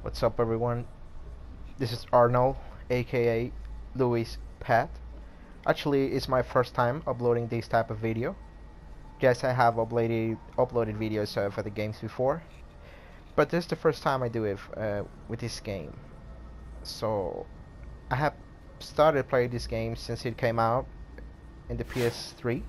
What's up, everyone? This is Arnold, aka LUISPATD. Actually, it's my first time uploading this type of video. Yes, I have uploaded videos for the games before, but this is the first time I do it with this game. So, I have started playing this game since it came out in the PS3,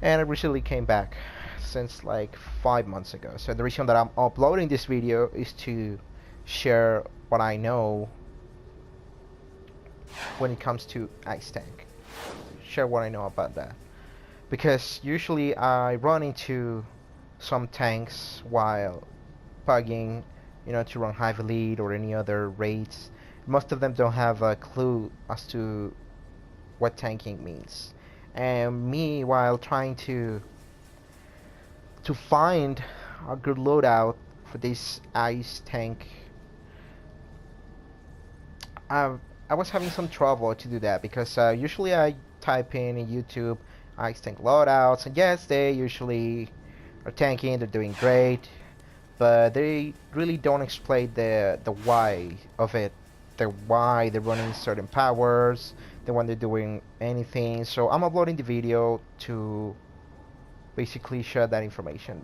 and I recently came back since like 5 months ago. So the reason that I'm uploading this video is to share what I know when it comes to Ice Tank. Share what I know about that. Because usually I run into some tanks while pugging, to run Heavy Lead or any other raids. Most of them don't have a clue as to what tanking means. And me, while trying to find a good loadout for this Ice Tank, I was having some trouble to do that because usually I type in YouTube Ice Tank loadouts, and yes, they usually are tanking, they're doing great, but they really don't explain the why of it, the why they're running certain powers, the when they're doing anything. So I'm uploading the video to basically share that information.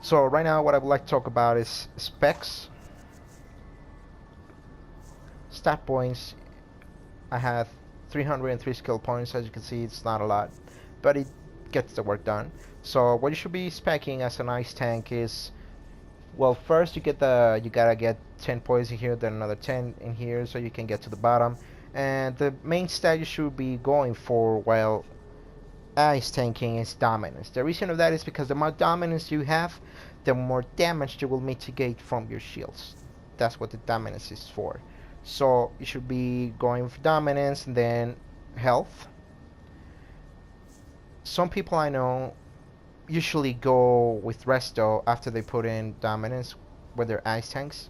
So right now what I would like to talk about is specs. Stat points. I have 303 skill points. As you can see, it's not a lot, but it gets the work done. So what you should be specing as an ice tank is, well, first you gotta get 10 points in here, then another 10 in here, so you can get to the bottom. And the main stat you should be going for while ice tanking is dominance. The reason of that is because the more dominance you have, the more damage you will mitigate from your shields. That's what the dominance is for. So you should be going for dominance and then health. Some people I know usually go with resto after they put in dominance with their ice tanks,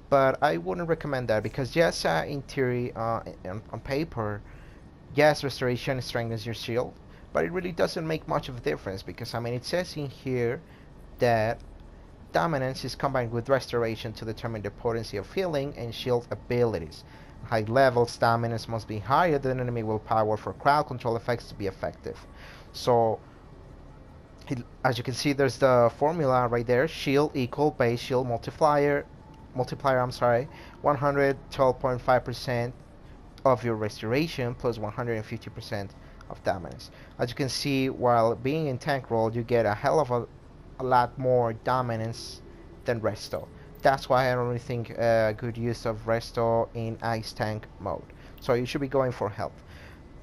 but I wouldn't recommend that because yes, in theory, on paper, yes, restoration strengthens your shield, but it really doesn't make much of a difference because I mean it says in here that dominance is combined with restoration to determine the potency of healing and shield abilities. High levels dominance must be higher than enemy willpower for crowd control effects to be effective. So as you can see, there's the formula right there: shield equal base shield multiplier, I'm sorry, 112.5% of your restoration plus 150% of dominance. As you can see, while being in tank role, you get a hell of a lot more dominance than resto. That's why I don't really think good use of resto in ice tank mode. So you should be going for health.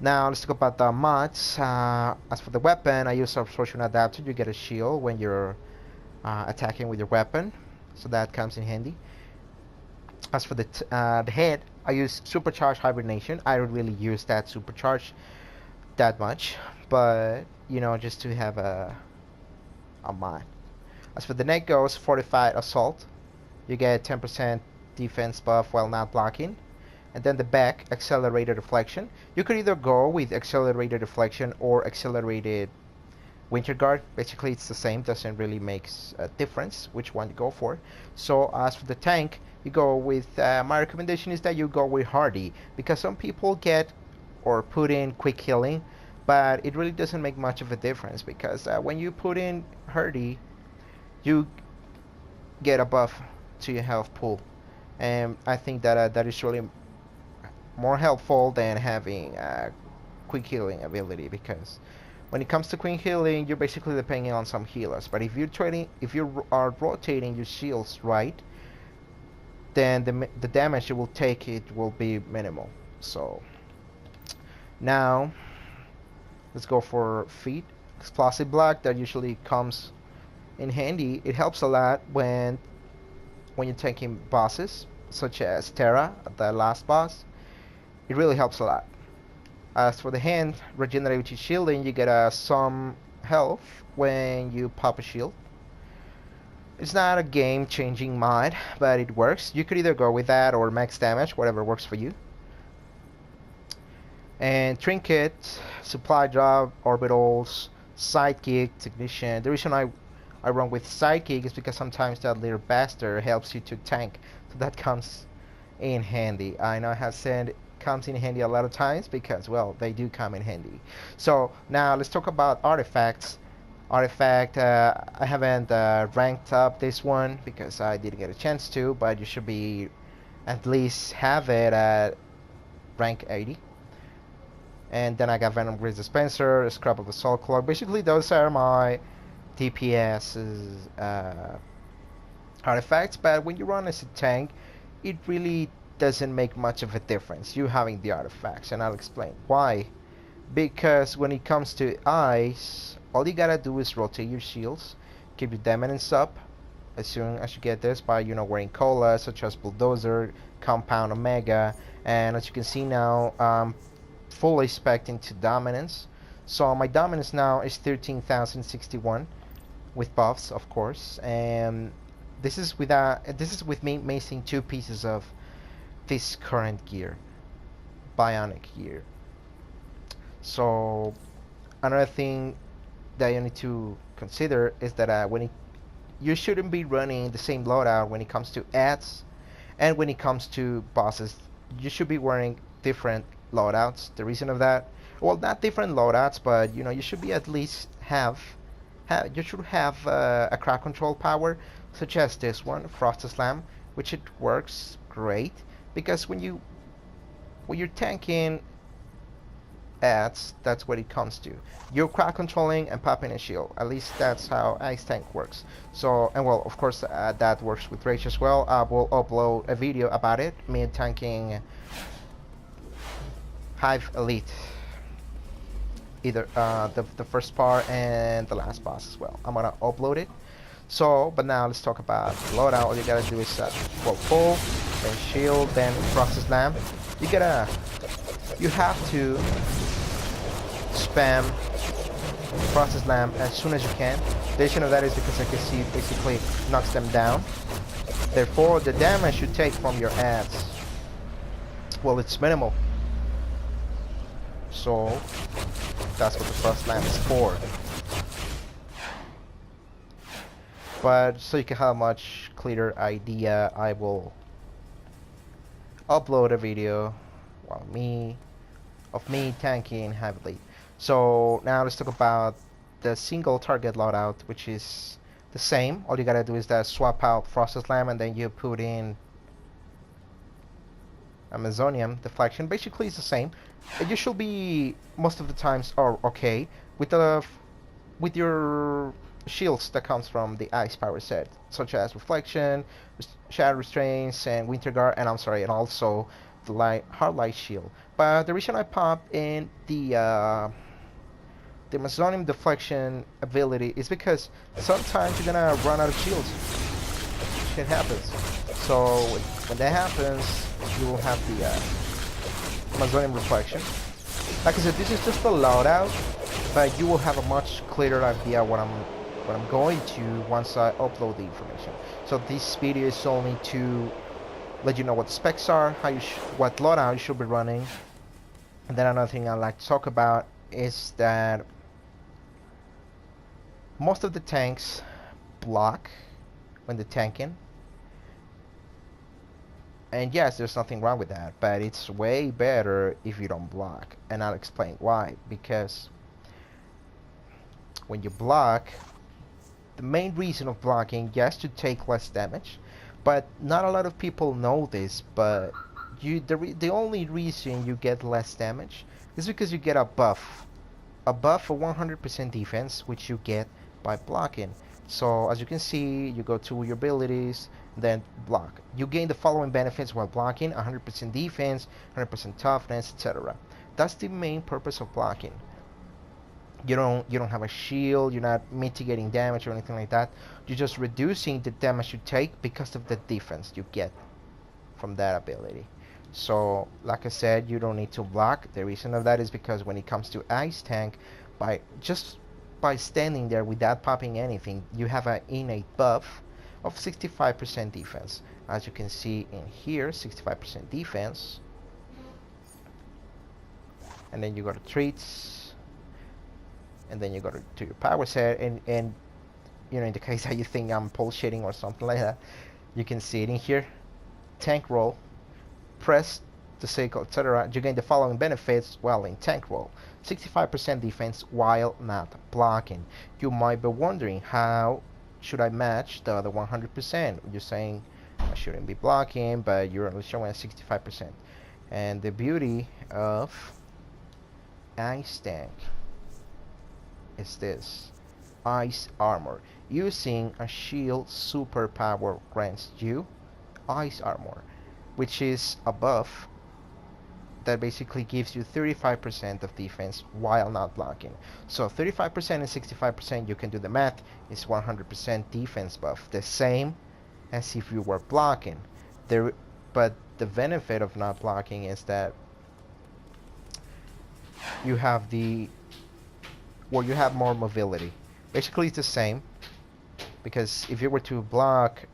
Now let's talk about the mods. As for the weapon, I use absorption adapter. You get a shield when you're attacking with your weapon, so that comes in handy. As for the head, I use supercharged hibernation. I don't really use that supercharge that much, but just to have a mod. As for the neck goes, fortified assault. You get 10% defense buff while not blocking. And then the back, accelerated deflection. You could either go with accelerated deflection or accelerated winter guard. Basically it's the same, doesn't really make a difference which one you go for. So as for the tank, you go with, my recommendation is that you go with hardy, because some people get or put in quick healing, but it really doesn't make much of a difference because when you put in hardy, you get a buff to your health pool, and I think that that is really more helpful than having a quick healing ability, because when it comes to quick healing, you're basically depending on some healers. But if you are rotating your shields right, then the damage it will take will be minimal. So now let's go for feet. Explosive block, that usually comes in handy. It helps a lot when you're taking bosses such as Terra, the last boss. It really helps a lot. As for the hand, regenerative shielding, you get some health when you pop a shield. It's not a game-changing mod, but it works. You could either go with that or max damage, whatever works for you. And trinket, supply drop, orbitals, sidekick, technician. The reason I run with Sidekick is because sometimes that little bastard helps you to tank. So that comes in handy. I know I have said comes in handy a lot of times because, well, they do come in handy. So now let's talk about artifacts. Artifact, I haven't ranked up this one because I didn't get a chance to, but you should be at least have it at rank 80. And then I got Venom Grizz Dispenser, Scrap of the Soul Clock. Basically, those are my DPS artifacts, but when you run as a tank, it really doesn't make much of a difference, you having the artifacts, and I'll explain why. Because when it comes to ice, all you gotta do is rotate your shields, keep your dominance up as soon as you get this by, you know, wearing colas such as Bulldozer, Compound, Omega, and as you can see now, fully spec'd into dominance. So my dominance now is 13,061 with buffs, of course, and this is with me missing 2 pieces of this current gear, bionic gear. So another thing that you need to consider is that you shouldn't be running the same loadout when it comes to ads and when it comes to bosses. You should be wearing different loadouts. The reason of that, well, not different loadouts, but you know, you should be at least you should have a crowd control power such as this one, Frost Slam, which it works great because when you're tanking ads, that's what it comes to. You're crowd controlling and popping a shield. At least that's how Ice Tank works. So, and well, of course, that works with Rage as well. I will upload a video about it, me tanking Hive Elite. Either the first part and the last boss as well. I'm gonna upload it. So, but now let's talk about loadout. All you gotta do is well, pull, then shield, then Frost Slam. You have to spam Frost Slam as soon as you can. The reason of that is because I can see basically knocks them down. Therefore, the damage you take from your ads, well, it's minimal. So that's what the Frost Slam is for. But so you can have a much clearer idea, I will upload a video of me tanking heavily. So now let's talk about the single target loadout, which is the same. All you gotta do is that swap out Frost Slam and then you put in Amazonium Deflection. Basically it's the same. You should be most of the times are okay with your shields that comes from the ice power set, such as Reflection, Shadow Restraints, and Winter Guard, and and also the Hard Light Shield. But the reason I popped in the Amazonium Deflection ability is because sometimes you're gonna run out of shields. Shit happens. So when that happens, you will have the Amazonium Reflection. Like I said, this is just a loadout, but you will have a much clearer idea what I'm going to once I upload the information. So this video is only to let you know what the specs are, what loadout you should be running. And then another thing I'd like to talk about is that most of the tanks block when they're tanking. And yes, there's nothing wrong with that, but it's way better if you don't block. And I'll explain why. Because when you block, the main reason of blocking, yes, to take less damage, but not a lot of people know this, but the only reason you get less damage is because you get a buff for 100% defense, which you get by blocking. So as you can see, you go to your abilities, then block. You gain the following benefits while blocking: 100% defense, 100% toughness, etc. That's the main purpose of blocking. You don't have a shield, you're not mitigating damage or anything like that. You're just reducing the damage you take because of the defense you get from that ability. So like I said, you don't need to block. The reason of that is because when it comes to Ice Tank, by standing there without popping anything, you have an innate buff of 65% defense. As you can see in here, 65% defense. And then you go to treats, and then you go to your power set, and you know, in the case that you think I'm bullshitting or something like that, you can see it in here. Tank roll, press the cycle, etc. You gain the following benefits while in tank roll: 65% defense while not blocking. You might be wondering, how should I match the other 100%? You're saying I shouldn't be blocking, but you're only showing at 65%. And the beauty of Ice Tank is this: Ice Armor. Using a shield superpower grants you Ice Armor, which is a buff that basically gives you 35% of defense while not blocking. So 35% and 65%, you can do the math, is 100% defense buff, the same as if you were blocking. But the benefit of not blocking is that you have you have more mobility. Basically, it's the same, because if you were to block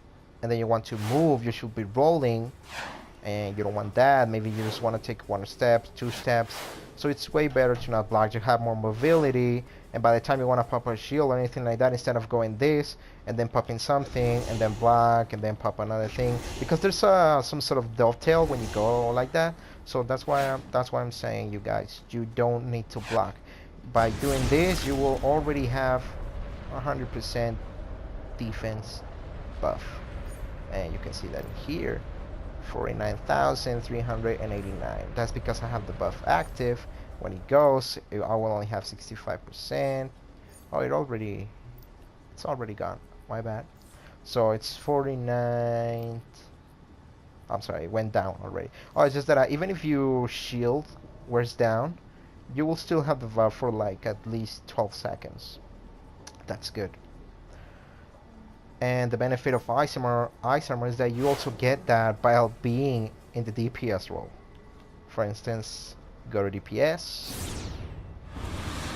and then you want to move, you should be rolling, and you don't want that. Maybe you just want to take 1 step, 2 steps. So it's way better to not block. You have more mobility, and by the time you want to pop a shield or anything like that, instead of going this and then popping something and then block and then pop another thing, because there's some sort of dovetail when you go like that. So that's why I'm saying, you guys, you don't need to block. By doing this, you will already have 100% defense buff, and you can see that here. 49,389. That's because I have the buff active. When it goes, I will only have 65%. Oh, it's already gone. My bad. So it's 49. I'm sorry, it went down already. Oh, it's just that even if your shield wears down, you will still have the buff for like at least 12 seconds. That's good. And the benefit of Ice Armor is that you also get that by being in the DPS role. For instance, go to DPS.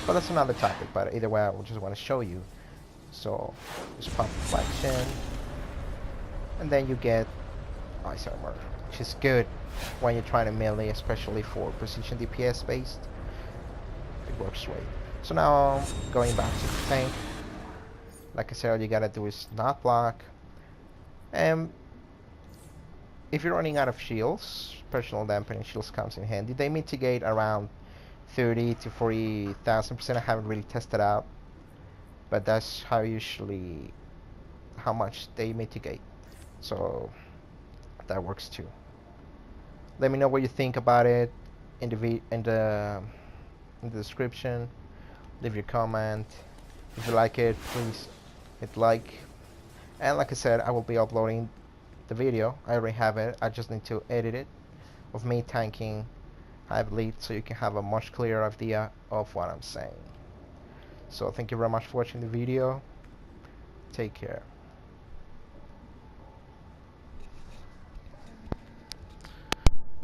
But that's another topic, but either way, I just want to show you. So, just pop reflection, and then you get Ice Armor, which is good when you're trying to melee, especially for precision DPS based. It works great. So now, going back to the tank. Like I said, all you gotta do is not block. And if you're running out of shields, personal dampening shields comes in handy. They mitigate around 30 to 40,000%. I haven't really tested out, but that's how much they mitigate. So that works too. Let me know what you think about it in the description. Leave your comment. If you like it, please hit like. And like I said, I will be uploading the video. I already have it. I just need to edit it of me tanking high bleed, so you can have a much clearer idea of what I'm saying. So thank you very much for watching the video. Take care.